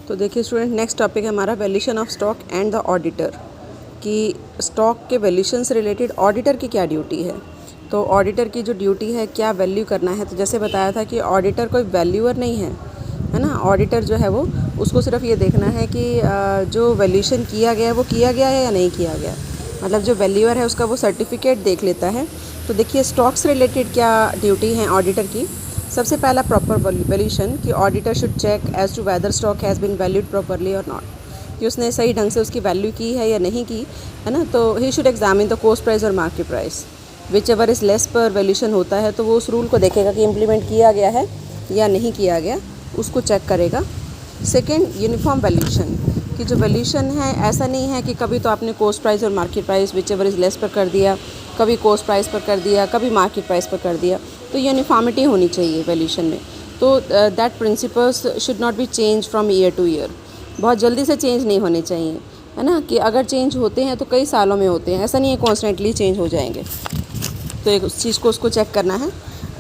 तो देखिए student, next topic है हमारा valuation of stock and the auditor, कि स्टॉक के वैल्यूएशन से रिलेटेड ऑडिटर की क्या ड्यूटी है। तो ऑडिटर की जो ड्यूटी है, क्या वैल्यू करना है। तो जैसे बताया था कि ऑडिटर कोई वैल्यूअर नहीं है ना। ऑडिटर जो है वो उसको सिर्फ ये देखना है कि जो वैल्यूएशन किया गया है वो किया गया है या नहीं किया गया। मतलब जो वैल्यूअर है उसका वो सर्टिफिकेट देख लेता है। तो देखिए स्टॉक से रिलेटेड क्या ड्यूटी है ऑडिटर की। सबसे पहला प्रॉपर वैल्यूएशन कि auditor should check as to whether stock has been valued properly और नॉट, कि उसने सही ढंग से उसकी वैल्यू की है या नहीं की है ना। तो he should examine the cost price और market price whichever is less पर वैल्यूएशन होता है। तो वो उस रूल को देखेगा कि इम्प्लीमेंट किया गया है या नहीं किया गया, उसको चेक करेगा। सेकेंड, यूनिफॉर्म वैल्यूएशन, कि जो वैल्यूएशन है ऐसा नहीं है कि कभी तो आपने कॉस्ट प्राइस और market price whichever is less पर कर दिया, कभी कॉस्ट प्राइस पर कर दिया, कभी मार्केट प्राइस पर कर दिया। तो यूनिफॉर्मिटी होनी चाहिए वैल्यूएशन में। तो that principles should not be change from year two year. बहुत जल्दी से चेंज नहीं होने चाहिए, है ना। कि अगर चेंज होते हैं तो कई सालों में होते हैं, ऐसा नहीं है कॉन्स्टेंटली चेंज हो जाएंगे। तो एक उस चीज़ को उसको चेक करना है।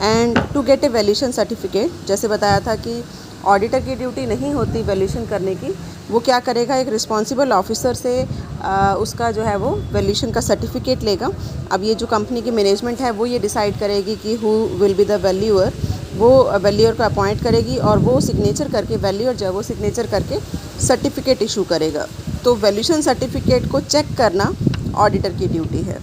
And to get a valuation certificate, जैसे बताया था कि ऑडिटर की ड्यूटी नहीं होती वैल्यूएशन करने की। वो क्या करेगा, एक रिस्पॉन्सिबल ऑफिसर से उसका जो है वो वैल्यूएशन का सर्टिफिकेट लेगा। अब ये जो कंपनी की मैनेजमेंट है वो ये डिसाइड करेगी कि who will be the valuer. वो वैल्यूअर को अपॉइंट करेगी और वो सिग्नेचर करके, वैल्यूअर जो है वो सिग्नेचर करके सर्टिफिकेट इशू करेगा। तो वैल्यूएशन सर्टिफिकेट को चेक करना ऑडिटर की ड्यूटी है।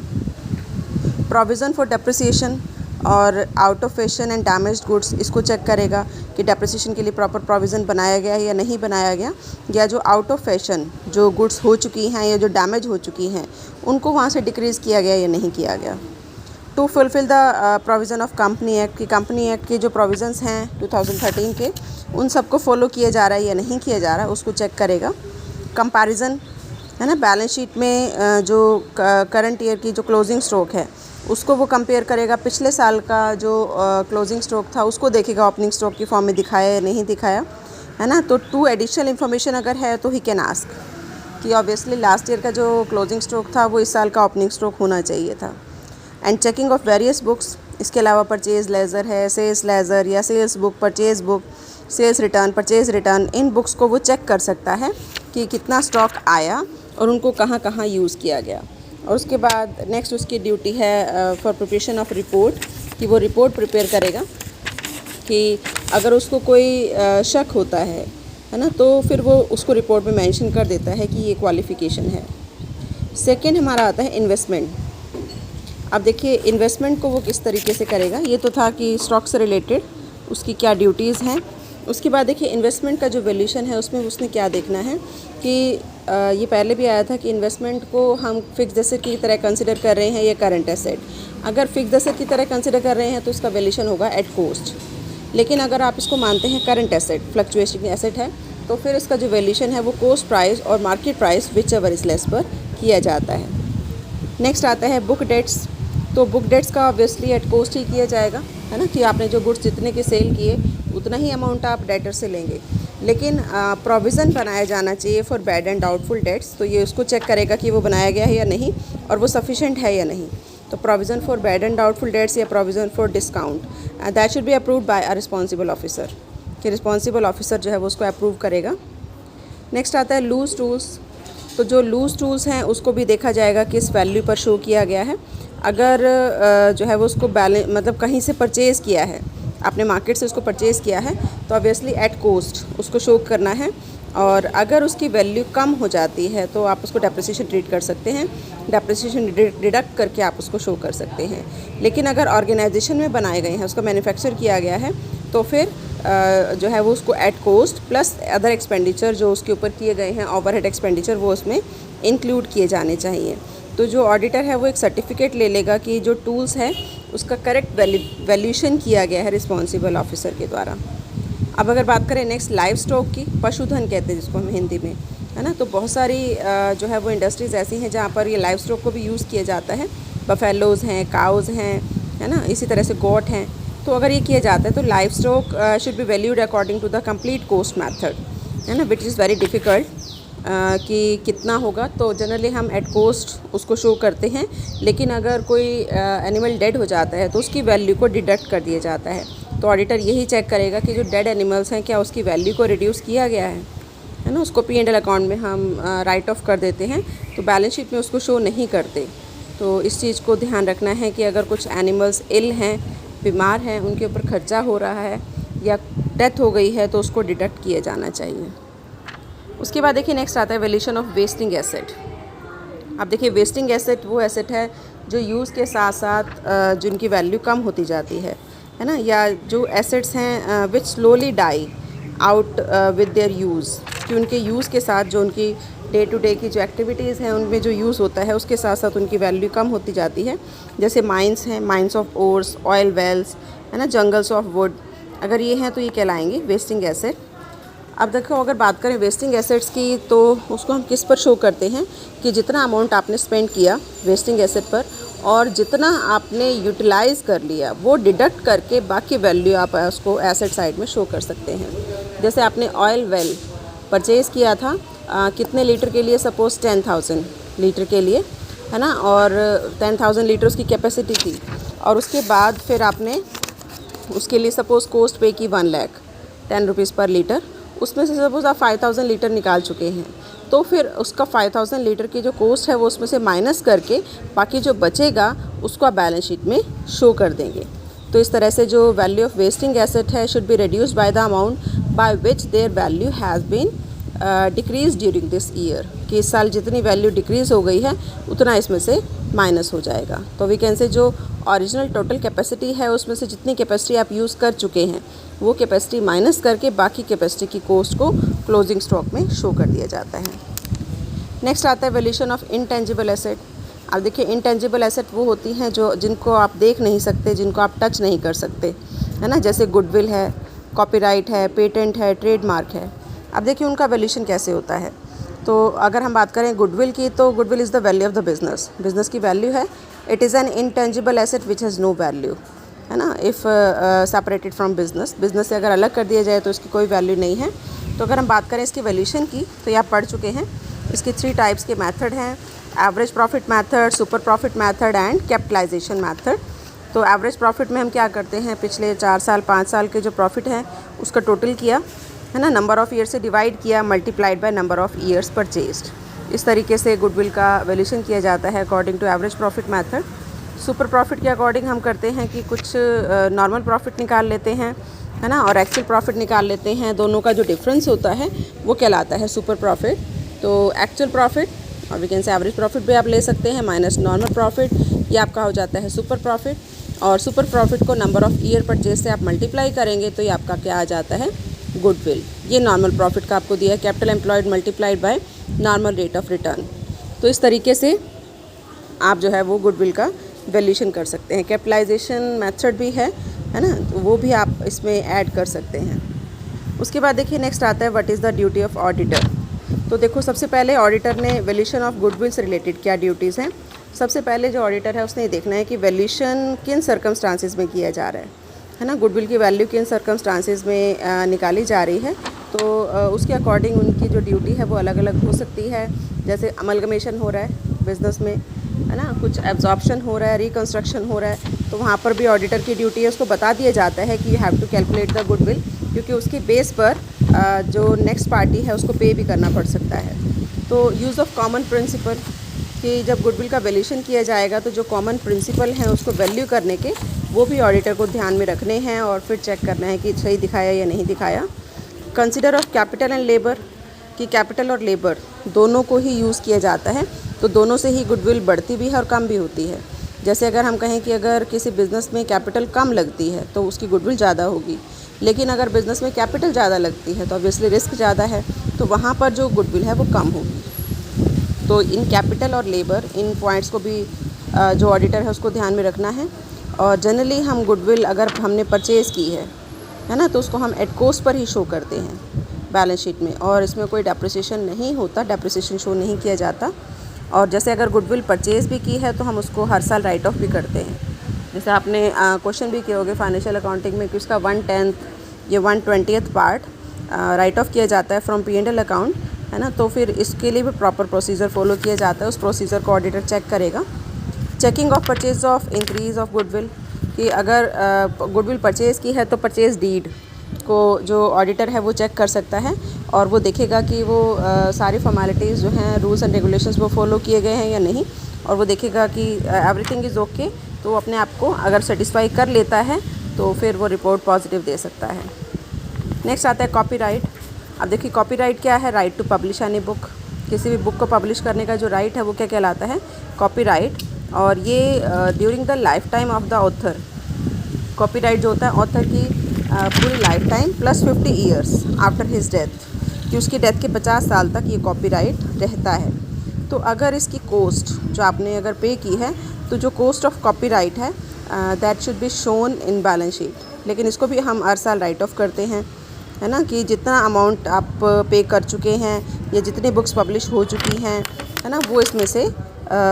प्रोविज़न फॉर डेप्रिसिएशन और out of fashion and damaged goods, इसको चेक करेगा कि डेप्रिसिएशन के लिए प्रॉपर प्रोविज़न बनाया गया है या नहीं बनाया गया, या जो आउट ऑफ फैशन जो गुड्स हो चुकी हैं या जो डैमेज हो चुकी हैं उनको वहाँ से डिक्रीज़ किया गया या नहीं किया गया। To fulfil the provision of company act, की कंपनी एक्ट के जो प्रोविज़न्स हैं 2013 के, उन सबको फॉलो किया जा रहा है या नहीं किया जा रहा है, उसको चेक करेगा। कंपैरिजन, है ना, बैलेंस शीट में जो करंट ईयर की जो क्लोजिंग स्टॉक है उसको वो कंपेयर करेगा। पिछले साल का जो क्लोजिंग स्टॉक था उसको देखेगा ओपनिंग स्टॉक की फॉर्म में दिखाया या नहीं दिखाया, है ना। तो टू एडिशनल इन्फॉर्मेशन अगर है तो ही कैन आस्क, कि ऑब्वियसली लास्ट ईयर का जो क्लोजिंग स्टॉक था वो इस साल का ओपनिंग स्टॉक होना चाहिए था। And checking of various books, इसके अलावा परचेज लेजर है, सेल्स लेजर या sales book, purchase book, sales return, purchase return, इन बुक्स को वो चेक कर सकता है कि कितना स्टॉक आया और उनको कहाँ कहाँ यूज़ किया गया। और उसके बाद नेक्स्ट उसकी ड्यूटी है फॉर प्रिपरेशन ऑफ रिपोर्ट, कि वो रिपोर्ट प्रिपेयर करेगा कि अगर उसको कोई शक होता है ना, तो फिर वो उसको रिपोर्ट में मेंशन कर देता है कि ये क्वालिफ़िकेशन है। सेकंड हमारा आता है इन्वेस्टमेंट। अब देखिए इन्वेस्टमेंट को वो किस तरीके से करेगा। ये तो था कि स्टॉक से रिलेटेड उसकी क्या ड्यूटीज़ हैं। उसके बाद देखिए इन्वेस्टमेंट का जो वैल्यूएशन है उसमें उसने क्या देखना है कि ये पहले भी आया था कि इन्वेस्टमेंट को हम फिक्स्ड एसेट की तरह कंसिडर कर रहे हैं या करंट एसेट। अगर फिक्स्ड एसेट की तरह कंसिडर कर रहे हैं तो उसका वैल्यूएशन होगा एट कॉस्ट। लेकिन अगर आप इसको मानते हैं करंट एसेट, फ्लक्चुएटिंग एसेट है, तो फिर इसका जो वैल्यूएशन है वो कॉस्ट प्राइस और market price whichever is less पर किया जाता है। नेक्स्ट आता है बुक डेट्स। तो बुक डेट्स का ऑब्वियसली एट कॉस्ट ही किया जाएगा, है ना, कि आपने जो गुड्स जितने के सेल किए उतना ही अमाउंट आप डेटर से लेंगे। लेकिन प्रोविज़न बनाया जाना चाहिए for bad and doubtful dates. तो ये उसको चेक करेगा कि वो बनाया गया है या नहीं और वो सफिशेंट है या नहीं। तो provision for bad and doubtful debts या provision for discount, that should be approved by a responsible officer, कि रिस्पॉन्सिबल ऑफिसर जो है वो उसको अप्रूव करेगा। नेक्स्ट आता है लूज टूल्स। तो जो लूज टूल्स हैं उसको भी देखा जाएगा कि इस वैल्यू पर शो किया गया है। अगर जो है वो उसको बैलेंस, मतलब कहीं से परचेज़ किया है, आपने मार्केट से उसको परचेज़ किया है, तो ऑब्वियसली एट कॉस्ट उसको शो करना है। और अगर उसकी वैल्यू कम हो जाती है तो आप उसको डेप्रिसिएशन ट्रीट कर सकते हैं, डेप्रिसिएशन डिडक्ट करके आप उसको शो कर सकते हैं। लेकिन अगर ऑर्गेनाइजेशन में बनाए गए हैं, उसका मैन्युफैक्चर किया गया है, तो फिर जो है वो उसको at cost plus other expenditure जो उसके ऊपर किए गए हैं, ओवरहेड एक्सपेंडिचर, वो उसमें इंक्लूड किए जाने चाहिए। तो जो ऑडिटर है वो एक सर्टिफिकेट ले लेगा कि जो टूल्स है उसका करेक्ट वैल्यूएशन किया गया है रिस्पॉन्सिबल ऑफिसर के द्वारा। अब अगर बात करें नेक्स्ट लाइव स्टॉक की, पशुधन कहते हैं जिसको हम हिंदी में, है ना। तो बहुत सारी जो है वो इंडस्ट्रीज़ ऐसी हैं जहाँ पर ये लाइव स्टॉक को भी यूज़ किया जाता है। बफेलोज़ हैं, काउज़ हैं, है ना, इसी तरह से गोट हैं। तो अगर ये किया जाता है तो livestock should be valued according to the complete cost method, है ना, विच इज़ वेरी डिफ़िकल्ट कि कितना होगा। तो जनरली हम एट कॉस्ट उसको शो करते हैं, लेकिन अगर कोई एनिमल डेड हो जाता है तो उसकी वैल्यू को डिडक्ट कर दिया जाता है। तो ऑडिटर यही चेक करेगा कि जो डेड एनिमल्स हैं क्या उसकी वैल्यू को रिड्यूस किया गया है है ना, उसको P&L अकाउंट में हम राइट ऑफ कर देते हैं, तो बैलेंस शीट में उसको शो नहीं करते। तो इस चीज़ को ध्यान रखना है कि अगर कुछ एनिमल्स इल हैं, बीमार हैं, उनके ऊपर खर्चा हो रहा है या डेथ हो गई है तो उसको डिडक्ट किया जाना चाहिए। उसके बाद देखिए नेक्स्ट आता है वैल्यूएशन ऑफ वेस्टिंग एसेट। अब देखिए वेस्टिंग एसेट वो एसेट है जो यूज़ के साथ साथ जिनकी वैल्यू कम होती जाती है ना, या जो एसेट्स हैं which slowly die out with their use, कि उनके यूज़ के साथ जो उनकी डे टू डे की जो एक्टिविटीज़ हैं उनमें जो यूज़ होता है उसके साथ साथ उनकी वैल्यू कम होती जाती है। जैसे माइंस हैं, mines of ores, oil wells, है ना, जंगल्स ऑफ वुड, अगर ये हैं तो ये कहलाएंगे वेस्टिंग एसेट। अब देखो अगर बात करें वेस्टिंग एसेट्स की तो उसको हम किस पर शो करते हैं कि जितना अमाउंट आपने स्पेंड किया वेस्टिंग एसेट पर और जितना आपने यूटिलाइज़ कर लिया वो डिडक्ट करके बाकी वैल्यू आप उसको एसेट साइड में शो कर सकते हैं। जैसे आपने ऑयल वेल परचेज़ किया था कितने लीटर के लिए, सपोज़ 10,000 लीटर के लिए, है ना, और 10,000 लीटर उसकी कैपेसिटी थी, और उसके बाद फिर आपने उसके लिए सपोज़ कॉस्ट पे की 1 लाख 10 रुपीज़ पर लीटर, उसमें से सपोज़ आप 5,000 लीटर निकाल चुके हैं, तो फिर उसका 5,000 लीटर की जो कॉस्ट है वो उसमें से माइनस करके बाकी जो बचेगा उसको आप बैलेंस शीट में शो कर देंगे। तो इस तरह से जो वैल्यू ऑफ वेस्टिंग एसेट है should be reduced by the amount by which their value has been decrease during this year, कि इस साल जितनी वैल्यू डिक्रीज़ हो गई है उतना इसमें से माइनस हो जाएगा। तो वी कैन से जो ओरिजिनल टोटल कैपेसिटी है उसमें से जितनी कैपेसिटी आप यूज़ कर चुके हैं वो कैपेसिटी माइनस करके बाकी कैपेसिटी की कॉस्ट को क्लोजिंग स्टॉक में शो कर दिया जाता है। नेक्स्ट आता है वैल्यूएशन ऑफ इंटेंजिबल एसेट। अब देखिए इंटेंजिबल एसेट वो होती हैं जो जिनको आप देख नहीं सकते, जिनको आप टच नहीं कर सकते, है ना, जैसे गुडविल है, कॉपीराइट है, पेटेंट है, ट्रेडमार्क है। अब देखिए उनका वैल्यूएशन कैसे होता है। तो अगर हम बात करें गुडविल की तो goodwill is the value of the business, business की वैल्यू है। It is an intangible asset which has no value, है ना, if separated from business, business से अगर अलग कर दिया जाए तो इसकी कोई वैल्यू नहीं है। तो अगर हम बात करें इसकी वैल्यूएशन की तो ये आप पढ़ चुके हैं। इसके 3 टाइप्स के मेथड हैं, average profit method, super profit method and capitalisation method. तो एवरेज प्रॉफिट में हम क्या करते हैं, पिछले 4 साल 5 साल के जो प्रॉफिट हैं उसका टोटल किया, है ना, नंबर ऑफ़ ईयर से डिवाइड किया, multiplied by number of years purchased. इस तरीके से गुडविल का वैल्यूएशन किया जाता है according to average profit method. Super profit के अकॉर्डिंग हम करते हैं कि कुछ नॉर्मल प्रॉफिट निकाल लेते हैं, है ना, और एक्चुअल प्रॉफिट निकाल लेते हैं, दोनों का जो डिफरेंस होता है वो कहलाता है सुपर प्रॉफिट। तो एक्चुअल प्रॉफिट और we can say average profit भी आप ले सकते हैं माइनस नॉर्मल प्रॉफिट, ये आपका हो जाता है सुपर प्रॉफिट। और सुपर प्रॉफिट को नंबर ऑफ़ ईयर परचेज से आप मल्टीप्लाई करेंगे तो ये आपका क्या आ जाता है, गुडविल। ये नॉर्मल प्रॉफिट का आपको दिया है, capital employed multiplied by normal rate of return. तो इस तरीके से आप जो है वो गुडविल का वैल्यूएशन कर सकते हैं। कैपिटलाइजेशन मेथड भी है ना, तो वो भी आप इसमें ऐड कर सकते हैं। उसके बाद देखिए नेक्स्ट आता है what is the duty of auditor. तो देखो सबसे पहले ऑडिटर ने वैल्यूएशन ऑफ गुडविल से रिलेटेड क्या ड्यूटीज़ हैं। सबसे पहले जो ऑडिटर है उसने ये देखना है कि वैल्यूएशन किन सर्कमस्टांसिस में किया जा रहा है ना, गुडविल की वैल्यू किन सर्कमस्टांसिस में निकाली जा रही है। तो उसके अकॉर्डिंग उनकी जो ड्यूटी है वो अलग अलग हो सकती है। जैसे अमलगमेशन हो रहा है बिज़नेस में, है ना, कुछ एब्जॉर्प्शन हो रहा है, रिकन्स्ट्रक्शन हो रहा है, तो वहाँ पर भी ऑडिटर की ड्यूटी है, उसको बता दिया जाता है कि you have to calculate the goodwill, क्योंकि उसके बेस पर जो नेक्स्ट पार्टी है उसको पे भी करना पड़ सकता है। तो यूज़ ऑफ कॉमन प्रिंसिपल, कि जब गुडविल का वैल्यूएशन किया जाएगा तो जो कॉमन प्रिंसिपल हैं उसको वैल्यू करने के वो भी ऑडिटर को ध्यान में रखने हैं और फिर चेक करना है कि सही दिखाया या नहीं दिखाया। Consider of capital and labour, कि कैपिटल और लेबर दोनों को ही यूज़ किया जाता है, तो दोनों से ही गुडविल बढ़ती भी है और कम भी होती है। जैसे अगर हम कहें कि अगर किसी बिज़नेस में कैपिटल कम लगती है तो उसकी गुडविल ज़्यादा होगी, लेकिन अगर बिज़नेस में कैपिटल ज़्यादा लगती है तो ऑब्वियसली रिस्क ज़्यादा है, तो वहाँ पर जो गुडविल है वो कम होगी। तो इन कैपिटल और लेबर, इन पॉइंट्स को भी जो ऑडिटर है उसको ध्यान में रखना है। और जनरली हम गुडविल अगर हमने परचेज़ की है ना, तो उसको हम at cost per he show करते हैं बैलेंस शीट में, और इसमें कोई डेप्रिसिएशन नहीं होता, डेप्रिसिएशन शो नहीं किया जाता। और जैसे अगर गुडविल परचेज़ भी की है तो हम उसको हर साल राइट ऑफ भी करते हैं। जैसे आपने क्वेश्चन भी किए होंगे फाइनेंशियल अकाउंटिंग में कि उसका 1/10 या 1/20 पार्ट राइट ऑफ किया जाता है फ्रॉम P&L अकाउंट, है ना, तो फिर इसके लिए भी प्रॉपर प्रोसीजर फॉलो किया जाता है। उस प्रोसीजर को ऑडिटर चेक करेगा। Checking of purchase of increase of goodwill, कि अगर गुडविल परचेज़ की है तो परचेज़ डीड इसको जो ऑडिटर है वो चेक कर सकता है और वो देखेगा कि वो सारी फॉर्मेलिटीज़ जो हैं, रूल्स एंड रेगुलेशंस वो फॉलो किए गए हैं या नहीं, और वो देखेगा कि एवरीथिंग इज़ ओके। तो अपने आप को अगर सेटिस्फाई कर लेता है तो फिर वो रिपोर्ट पॉजिटिव दे सकता है। नेक्स्ट आता है कॉपीराइट। अब देखिए कॉपीराइट क्या है? Right to publish any book. किसी भी बुक को पब्लिश करने का जो राइट है वो क्या कहलाता है? कॉपीराइट। और ये during the life time of the author. Copyright जो होता है ऑथर की पूरी life time plus 50 years after his death, कि उसकी डेथ के 50 साल तक ये कॉपीराइट रहता है। तो अगर इसकी कॉस्ट जो आपने अगर पे की है, तो जो कॉस्ट ऑफ कॉपीराइट है that should be shown in balance sheet. लेकिन इसको भी हम हर साल राइट ऑफ करते हैं, है ना, कि जितना अमाउंट आप पे कर चुके हैं या जितनी बुक्स पब्लिश हो चुकी हैं, है ना, वो इसमें से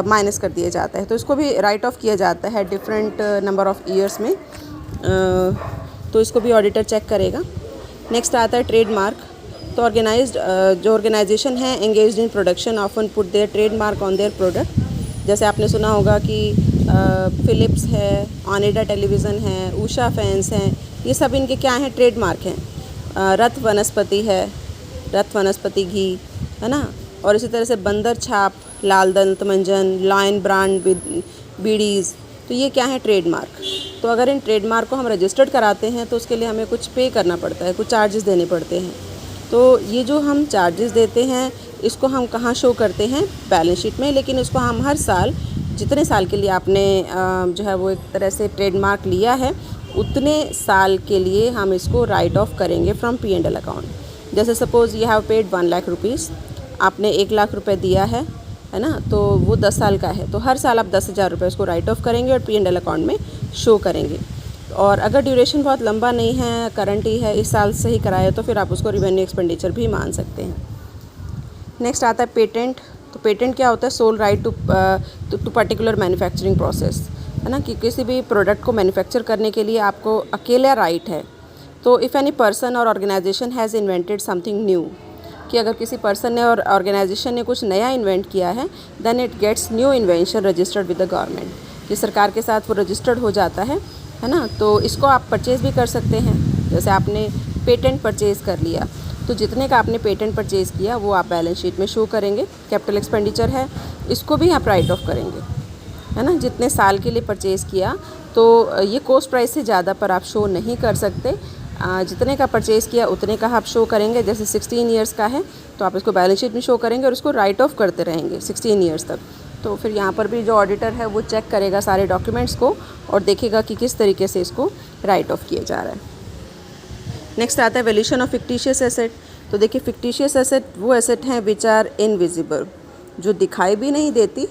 माइनस कर दिया जाता है। तो इसको भी राइट ऑफ किया जाता है डिफरेंट नंबर ऑफ़ ईयर्स में। तो इसको भी ऑडिटर चेक करेगा। नेक्स्ट आता है ट्रेडमार्क। तो जो ऑर्गेनाइजेशन है engaged in production often put their trademark on their product. जैसे आपने सुना होगा कि फ़िलिप्स है, ओनिडा टेलीविज़न है, उषा फैंस हैं, ये सब इनके क्या हैं? ट्रेडमार्क हैं। रथ वनस्पति है, रथ वनस्पति घी, है ना, और इसी तरह से बंदर छाप, लाल दंत मंजन, लायन ब्रांड बीडीज़, तो ये क्या है? ट्रेडमार्क। तो अगर इन ट्रेडमार्क को हम रजिस्टर्ड कराते हैं तो उसके लिए हमें कुछ पे करना पड़ता है, कुछ चार्जेस देने पड़ते हैं। तो ये जो हम चार्जेस देते हैं इसको हम कहाँ शो करते हैं? बैलेंस शीट में। लेकिन इसको हम हर साल, जितने साल के लिए आपने जो है वो एक तरह से ट्रेडमार्क लिया है, उतने साल के लिए हम इसको राइट ऑफ करेंगे फ्रॉम P&L अकाउंट। जैसे suppose you have paid 1 lakh rupees, आपने 1 लाख रुपए दिया है ना, तो वो 10 साल का है, तो हर साल आप 10,000 रुपये उसको राइट ऑफ करेंगे और P&L अकाउंट में शो करेंगे। और अगर ड्यूरेशन बहुत लंबा नहीं है, करंट ही है, इस साल से ही कराए, तो फिर आप उसको रिवेन्यू एक्सपेंडिचर भी मान सकते हैं। नेक्स्ट आता है पेटेंट। तो पेटेंट क्या होता है? Sole right to particular manufacturing process, है ना, कि किसी भी प्रोडक्ट को मैन्युफैक्चर करने के लिए आपको अकेला राइट है। तो इफ़ एनी पर्सन और organisation has invented something new, कि अगर किसी पर्सन ने और ऑर्गेनाइजेशन ने कुछ नया इन्वेंट किया है, then it gets new invention registered with the government. ये सरकार के साथ वो रजिस्टर्ड हो जाता है ना। तो इसको आप परचेज़ भी कर सकते हैं। जैसे आपने पेटेंट परचेज़ कर लिया, तो जितने का आपने पेटेंट परचेज़ किया वो आप बैलेंस शीट में शो करेंगे। कैपिटल एक्सपेंडिचर है, इसको भी आप राइट ऑफ करेंगे, है ना। जितने साल के लिए परचेज़ किया, तो ये कॉस्ट प्राइस से ज़्यादा पर आप शो नहीं कर सकते। जितने का परचेज़ किया उतने का आप शो करेंगे। जैसे 16 ईयर्स का है तो आप इसको बैलेंस शीट में शो करेंगे और इसको राइट ऑफ करते रहेंगे 16 ईयर्स तक। तो फिर यहाँ पर भी जो ऑडिटर है वो चेक करेगा सारे डॉक्यूमेंट्स को और देखेगा कि किस तरीके से इसको राइट ऑफ किया जा रहा है। नेक्स्ट आता है वैल्यूएशन ऑफ फिक्टिशियस एसेट। तो देखिए फिक्टिशियस एसेट वो एसेट हैं विच आर इनविजिबल, जो दिखाई भी नहीं देती।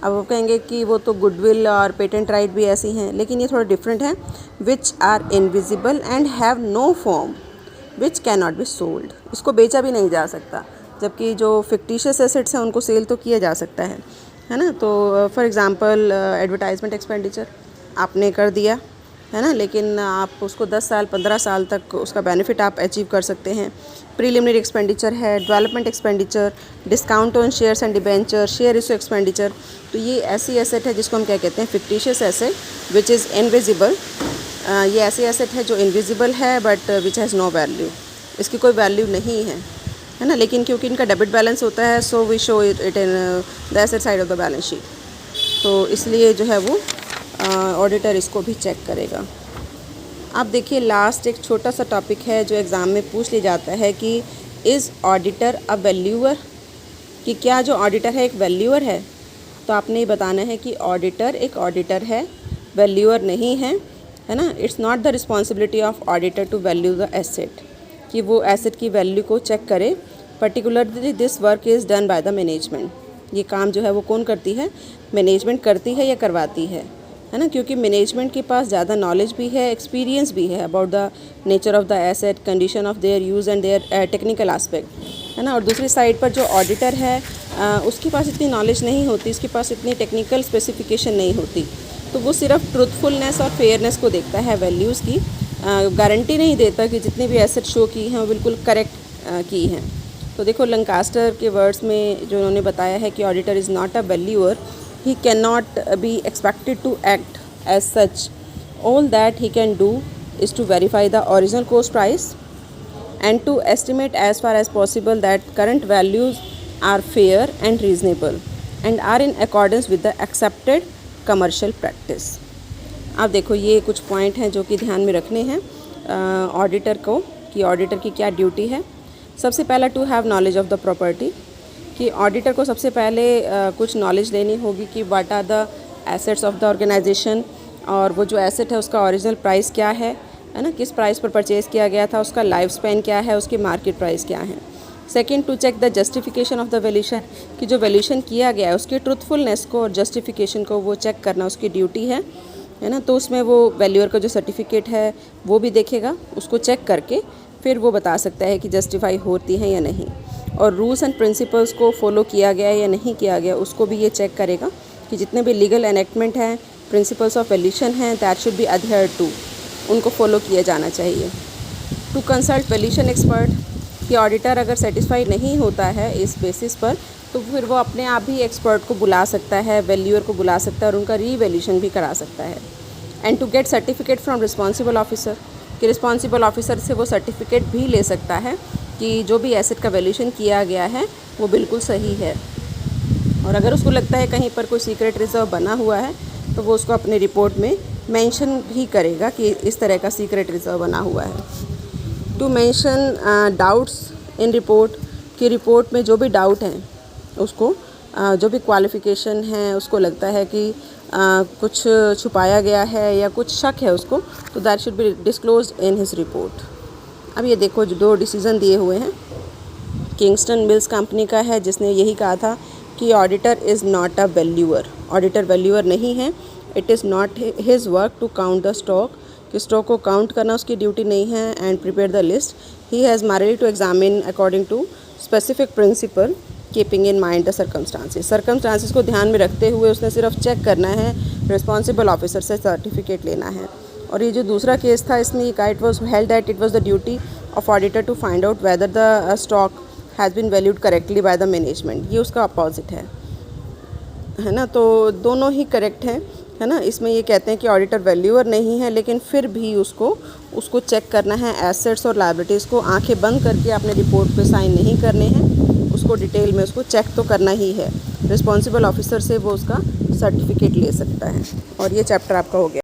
अब वो कहेंगे कि वो तो गुडविल और पेटेंट राइट भी ऐसी हैं, लेकिन ये थोड़ा डिफरेंट है। Which are invisible and have no form which can not be sold. इसको बेचा भी नहीं जा सकता, जबकि जो फिक्टिशियस एसेट्स हैं उनको सेल तो किया जा सकता है ना। तो फॉर एग्ज़ाम्पल एडवर्टाइजमेंट एक्सपेंडिचर आपने कर दिया, है ना, लेकिन आप उसको 10 साल 15 साल तक उसका बेनिफिट आप अचीव कर सकते हैं। प्रीलिमिनरी एक्सपेंडिचर है, development expenditure, discount on shares and debenture, share issue expenditure. तो ये ऐसी एसेट है जिसको हम क्या कहते हैं? Fictitious asset which is invisible. ये ऐसी एसेट है जो इनविजिबल है but which has no value, इसकी कोई वैल्यू नहीं है ना, लेकिन क्योंकि इनका डेबिट बैलेंस होता है so we show it in the asset side of the balance sheet. तो इसलिए जो है वो ऑडिटर इसको भी चेक करेगा। अब देखिए लास्ट एक छोटा सा टॉपिक है जो एग्ज़ाम में पूछ लिया जाता है कि इज़ ऑडिटर अ वैल्यूअर, कि क्या जो ऑडिटर है एक वैल्यूअर है। तो आपने ये बताना है कि ऑडिटर एक ऑडिटर है, वैल्यूअर नहीं है ना। It's not the responsibility of auditor to value the asset, कि वो एसेट की वैल्यू को चेक करे। Particularly this work is done by the management. ये काम जो है वो कौन करती है? मैनेजमेंट करती है या करवाती है ना, क्योंकि मैनेजमेंट के पास ज़्यादा नॉलेज भी है, एक्सपीरियंस भी है about the nature of the asset, condition of their use and their technical aspect, है ना। और दूसरी साइड पर जो ऑडिटर है उसके पास इतनी नॉलेज नहीं होती, उसके पास इतनी टेक्निकल स्पेसिफिकेशन नहीं होती। तो वो सिर्फ ट्रूथफुलनेस और फेयरनेस को देखता है, वैल्यूज़ की गारंटी नहीं देता कि जितनी भी एसेट शो की हैं वो बिल्कुल करेक्ट की हैं। तो देखो लंकास्टर के वर्ड्स में जो उन्होंने बताया है कि auditor is not a valuer, he cannot be expected to act as such. All that he can do is to verify the original cost price and to estimate as far as possible that current values are fair and reasonable and are in accordance with the accepted commercial practice। अब देखो ये कुछ point हैं जो कि ध्यान में रखने हैं ऑडिटर को कि ऑडिटर की क्या ड्यूटी है। सबसे पहला to have knowledge of the property, कि ऑडिटर को सबसे पहले कुछ नॉलेज लेनी होगी कि what are the assets of the organisation, और वो जो एसेट है उसका ओरिजिनल प्राइस क्या है ना, किस प्राइस पर परचेज़ किया गया था, उसका लाइफ स्पैन क्या है, उसकी मार्केट प्राइस क्या है। Second, to check the justification of the valuation, कि जो वैल्यूशन किया गया है उसकी ट्रूथफुलनेस को और जस्टिफिकेशन को वो चेक करना उसकी ड्यूटी है ना। तो उसमें वो वैल्यूअर का जो सर्टिफिकेट है वो भी देखेगा, उसको चेक करके फिर वो बता सकता है कि जस्टिफाई होती हैं या नहीं। और रूल्स एंड प्रिंसिपल्स को फॉलो किया गया या नहीं किया गया उसको भी ये चेक करेगा कि जितने भी लीगल एनेक्टमेंट हैं, प्रिंसिपल्स ऑफ वैल्यूशन हैं, that should be adhere to, उनको फॉलो किया जाना चाहिए। टू कंसल्ट वैल्यूशन एक्सपर्ट, कि ऑडिटर अगर सेटिस्फाई नहीं होता है इस बेसिस पर तो फिर वो अपने आप ही एक्सपर्ट को बुला सकता है, वैल्यूअर को बुला सकता है और उनका रीवैल्यूशन भी करा सकता है। And to get certificate from responsible officer, कि रिस्पॉन्सिबल ऑफिसर से वो सर्टिफिकेट भी ले सकता है कि जो भी एसेट का वैल्यूशन किया गया है वो बिल्कुल सही है। और अगर उसको लगता है कहीं पर कोई सीक्रेट रिजर्व बना हुआ है तो वो उसको अपने रिपोर्ट में मेंशन भी करेगा कि इस तरह का सीक्रेट रिजर्व बना हुआ है। To mention doubts in report, कि रिपोर्ट में जो भी डाउट हैं उसको जो भी क्वालिफ़िकेशन है उसको लगता है कि कुछ छुपाया गया है या कुछ शक है उसको, तो that should B disclosed in his report. अब ये देखो जो दो डिसीज़न दिए हुए हैं, किंगस्टन मिल्स कंपनी का है जिसने यही कहा था कि auditor is not a valuer, auditor valuer नहीं है। It is not his work to count the stock, कि स्टॉक को काउंट करना उसकी ड्यूटी नहीं है। And prepare the list, he has married to examine according to specific principle keeping in mind the circumstances को ध्यान में रखते हुए उसने सिर्फ चेक करना है, रिस्पॉन्सिबल ऑफिसर से सर्टिफिकेट लेना है। और ये जो दूसरा केस था इसमें ये कहा it was held that it was the duty of auditor to find out whether the stock has been valued correctly by the management, ये उसका अपोजिट है ना। तो दोनों ही करेक्ट हैं, है ना। इसमें ये कहते हैं कि ऑडिटर वैल्यूअर नहीं है लेकिन फिर भी उसको चेक करना है, एसेट्स और लायबिलिटीज़ को आंखें बंद करके अपने रिपोर्ट पे साइन नहीं करने हैं, उसको डिटेल में उसको चेक तो करना ही है। रिस्पॉन्सिबल ऑफिसर से वो उसका सर्टिफिकेट ले सकता है। और ये चैप्टर आपका हो गया।